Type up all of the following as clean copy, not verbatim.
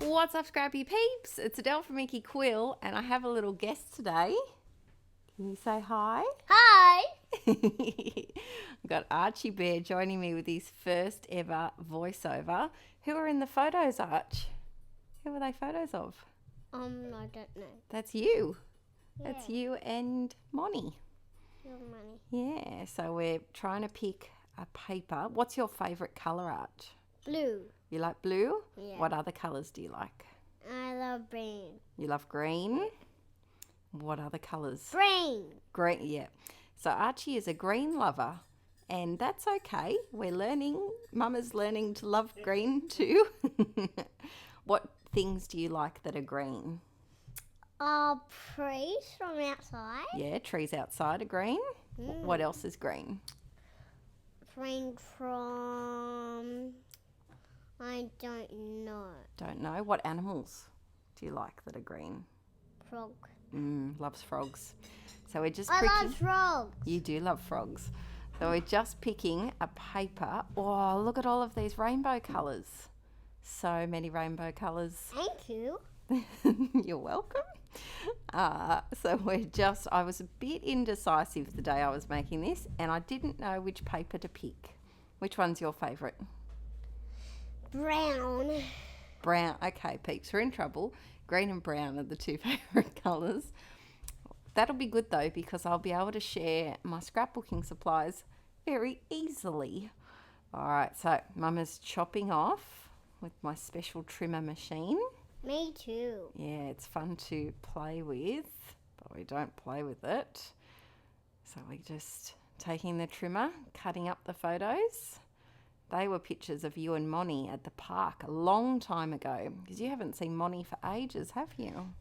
What's up, Scrappy peeps? It's Adele from Inkie Quill, and I have a little guest today. Can you say hi? Hi! I've got Archie Bear joining me with his first ever voiceover. Who are in the photos, Arch? Who are they photos of? I don't know. That's you. Yeah. That's you and Moni. Your money. Yeah, so we're trying to pick a paper. What's your favourite colour, Arch? Blue. You like blue? Yeah. What other colours do you like? I love green. You love green? What other colours? Green. Green, yeah. So Archie is a green lover, and that's okay. We're learning. Mama's learning to love green too. What things do you like that are green? Trees from outside. Yeah, trees outside are green. What else is green? Green from... I don't know. Don't know. What animals do you like that are green? Frog. Loves frogs. So we're just I picking... love frogs. You do love frogs. So we're just picking a paper. Oh, look at all of these rainbow colours. So many rainbow colours. Thank you. You're welcome. I was a bit indecisive the day I was making this, and I didn't know which paper to pick. Which one's your favourite? Brown. Brown. Okay, peeps, we're in trouble. Green and brown are the two favourite colours. That'll be good though, because I'll be able to share my scrapbooking supplies very easily. All right, so Mama's chopping off with my special trimmer machine. Me too. Yeah, it's fun to play with, but we don't play with it. So we're just taking the trimmer, cutting up the photos. They were pictures of you and Moni at the park a long time ago, because you haven't seen Moni for ages, have you?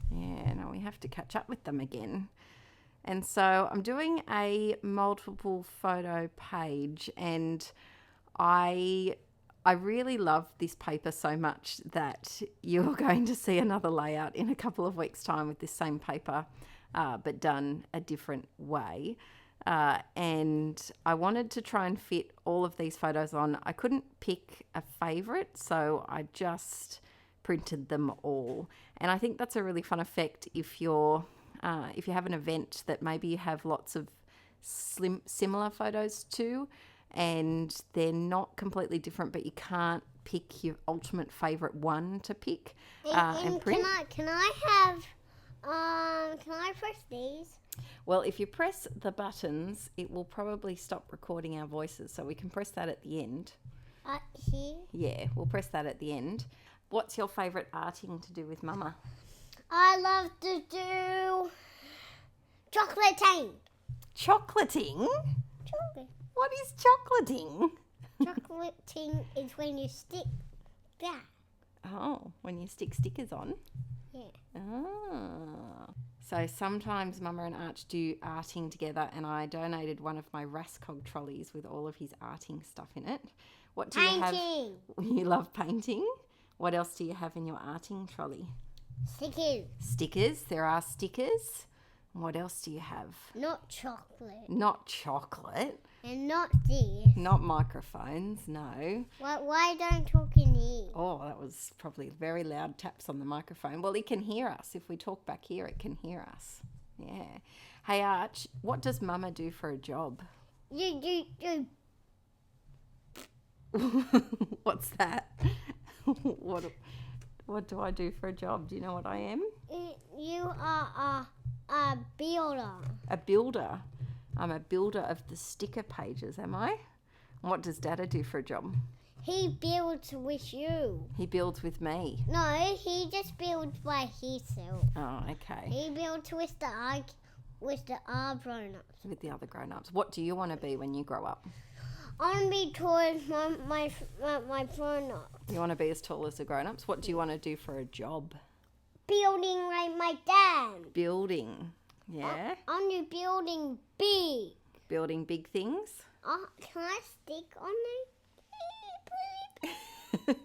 Yeah, no, we have to catch up with them again. And so I'm doing a multiple photo page, and I really love this paper so much that you're going to see another layout in a couple of weeks' time with this same paper, but done a different way. And I wanted to try and fit all of these photos on. I couldn't pick a favourite, so I just printed them all. And I think that's a really fun effect if you have an event that maybe you have lots of similar photos to, and they're not completely different, but you can't pick your ultimate favourite one to pick and print. Can I press these? Well, if you press the buttons, it will probably stop recording our voices, so we can press that at the end. Here? Yeah, we'll press that at the end. What's your favourite arting to do with Mama? I love to do chocolating. Chocolating? Chocolate. What is chocolating? Chocolating is when you stick that. Oh, when you stick stickers on? Yeah. Ah. So sometimes Mama and Arch do arting together, and I donated one of my Rascog trolleys with all of his arting stuff in it. What do you have? Painting. You love painting? What else do you have in your arting trolley? Stickers. Stickers. There are stickers. What else do you have? Not chocolate. Not chocolate. And not this. Not microphones, no. Why don't talk in here? Oh, that was probably very loud taps on the microphone. Well, it can hear us. If we talk back here, it can hear us. Yeah. Hey, Arch, what does Mama do for a job? You. What's that? What do I do for a job? Do you know what I am? You are a builder. A builder. I'm a builder of the sticker pages, am I? What does Dada do for a job? He builds with you. He builds with me. No, he just builds by himself. Oh, okay. He builds with the other grown-ups. With the other grown-ups. What do you want to be when you grow up? I want to be tall as my grown-ups. You want to be as tall as the grown-ups? What do you want to do for a job? Building like my dad. Building. Yeah? I'm new building big. Building big things? Can I stick on it?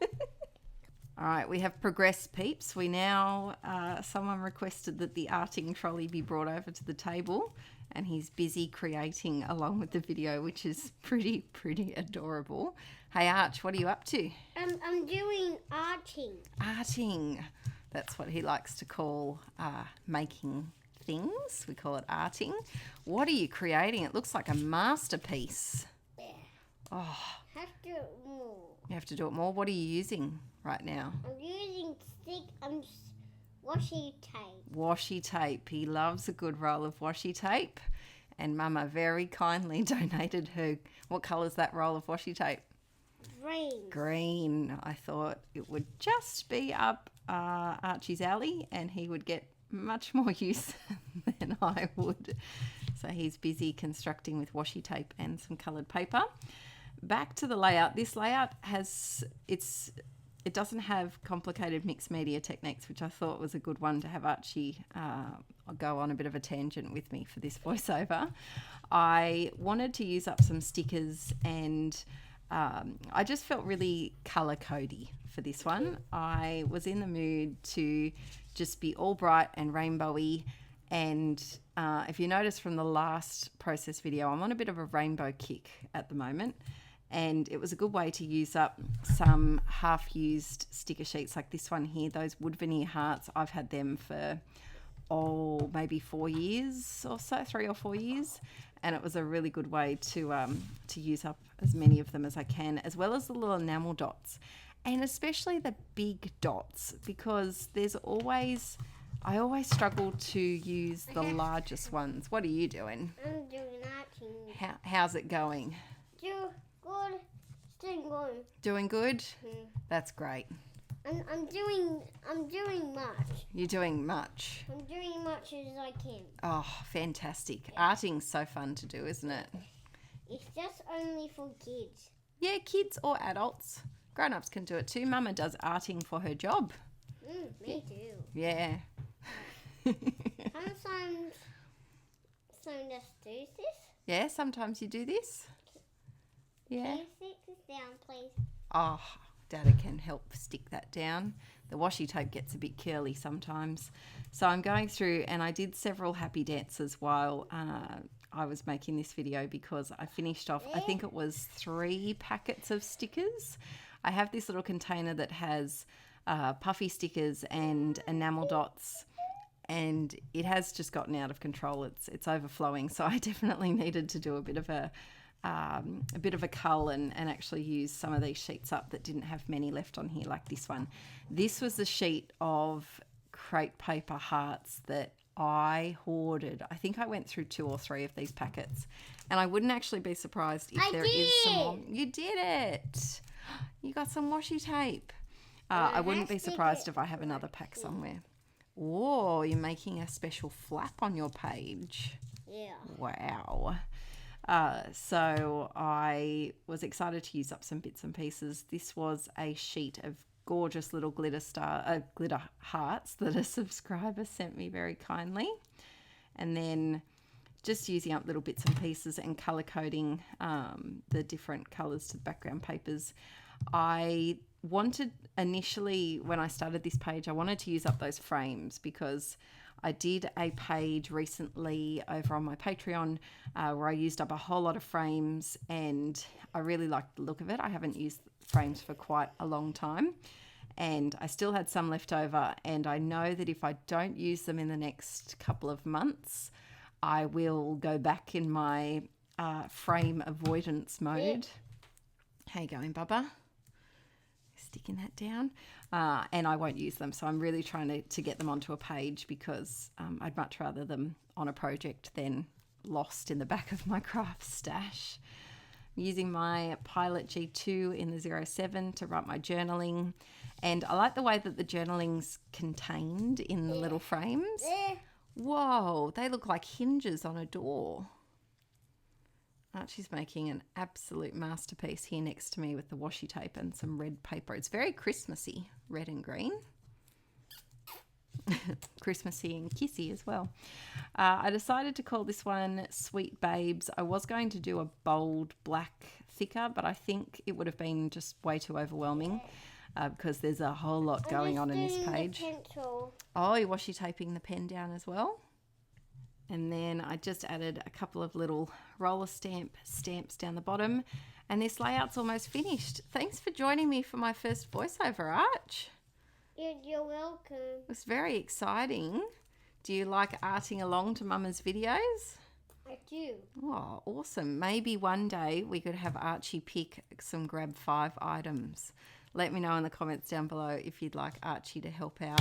All right, we have progressed, peeps. We now, someone requested that the arting trolley be brought over to the table, and he's busy creating along with the video, which is pretty adorable. Hey Arch, what are you up to? I'm doing arting. Arting. That's what he likes to call making things. We call it arting. What are you creating? It looks like a masterpiece. Yeah. Oh, Have to do it more. you have to do it more. What are you using right now? I'm using washi tape. Washi tape. He loves a good roll of washi tape. And Mama very kindly donated her, what colour's that roll of washi tape? Green. Green. I thought it would just be up Archie's alley and he would get much more use than I would. So he's busy constructing with washi tape and some coloured paper. Back to the layout. This layout it doesn't have complicated mixed media techniques, which I thought was a good one to have Archie go on a bit of a tangent with me for this voiceover. I wanted to use up some stickers and I just felt really colour codey for this one. I was in the mood to just be all bright and rainbowy, and if you notice from the last process video, I'm on a bit of a rainbow kick at the moment, and it was a good way to use up some half-used sticker sheets like this one here, those wood veneer hearts. I've had them for maybe 4 years or so, 3 or 4 years, and it was a really good way to use up as many of them as I can, as well as the little enamel dots, and especially the big dots, because I always struggle to use the largest ones. What are you doing? I'm doing arting. How's it going? Good. Still good. Doing good? That's great. I'm doing much. You're doing much. I'm doing much as I can. Oh, fantastic. Arting's so fun to do, isn't it? It's just only for kids. Yeah, kids or adults. Grown-ups can do it too. Mama does arting for her job. Me too. Yeah. Sometimes just do this. Yeah, sometimes you do this. Yeah. Can you stick this down, please? Oh, Dada can help stick that down. The washi tape gets a bit curly sometimes. So I'm going through, and I did several happy dances while I was making this video, because I finished off, I think it was 3 packets of stickers. I have this little container that has puffy stickers and enamel dots, and it has just gotten out of control. It's overflowing, so I definitely needed to do a bit of a cull and actually use some of these sheets up that didn't have many left on here, like this one. This was the sheet of crepe paper hearts that I hoarded. I think I went through 2 or 3 of these packets, and I wouldn't actually be surprised if there is some more. You did it. You got some washi tape. I wouldn't be surprised if I have another pack somewhere. Oh, you're making a special flap on your page. Yeah. Wow. So I was excited to use up some bits and pieces. This was a sheet of gorgeous little glitter hearts that a subscriber sent me very kindly. And then just using up little bits and pieces and colour coding the different colours to the background papers. I wanted initially, when I started this page, I wanted to use up those frames, because I did a page recently over on my Patreon where I used up a whole lot of frames, and I really liked the look of it. I haven't used frames for quite a long time, and I still had some left over, and I know that if I don't use them in the next couple of months, I will go back in my frame avoidance mode. How you going, Bubba? Sticking that down, and I won't use them, so I'm really trying to get them onto a page, because I'd much rather them on a project than lost in the back of my craft stash. I'm using my Pilot G2 in the 07 to write my journaling, and I like the way that the journaling's contained in the little frames. Whoa, they look like hinges on a door. Archie's making an absolute masterpiece here next to me with the washi tape and some red paper. It's very Christmassy, red and green. Christmassy and kissy as well. I decided to call this one Sweet Babes. I was going to do a bold black thicker, but I think it would have been just way too overwhelming because there's a whole lot going on in this page. Oh, you're washi taping the pen down as well? And then I just added a couple of little roller stamps down the bottom. And this layout's almost finished. Thanks for joining me for my first voiceover, Arch. You're welcome. It was very exciting. Do you like arting along to Mama's videos? I do. Oh, awesome. Maybe one day we could have Archie pick some grab 5 items. Let me know in the comments down below if you'd like Archie to help out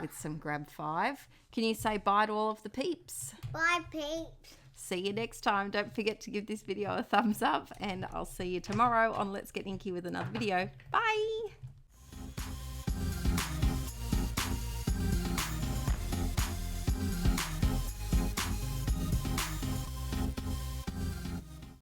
with some grab 5. Can you say bye to all of the peeps? Bye, peeps. See you next time. Don't forget to give this video a thumbs up, and I'll see you tomorrow on Let's Get Inky with another video. Bye.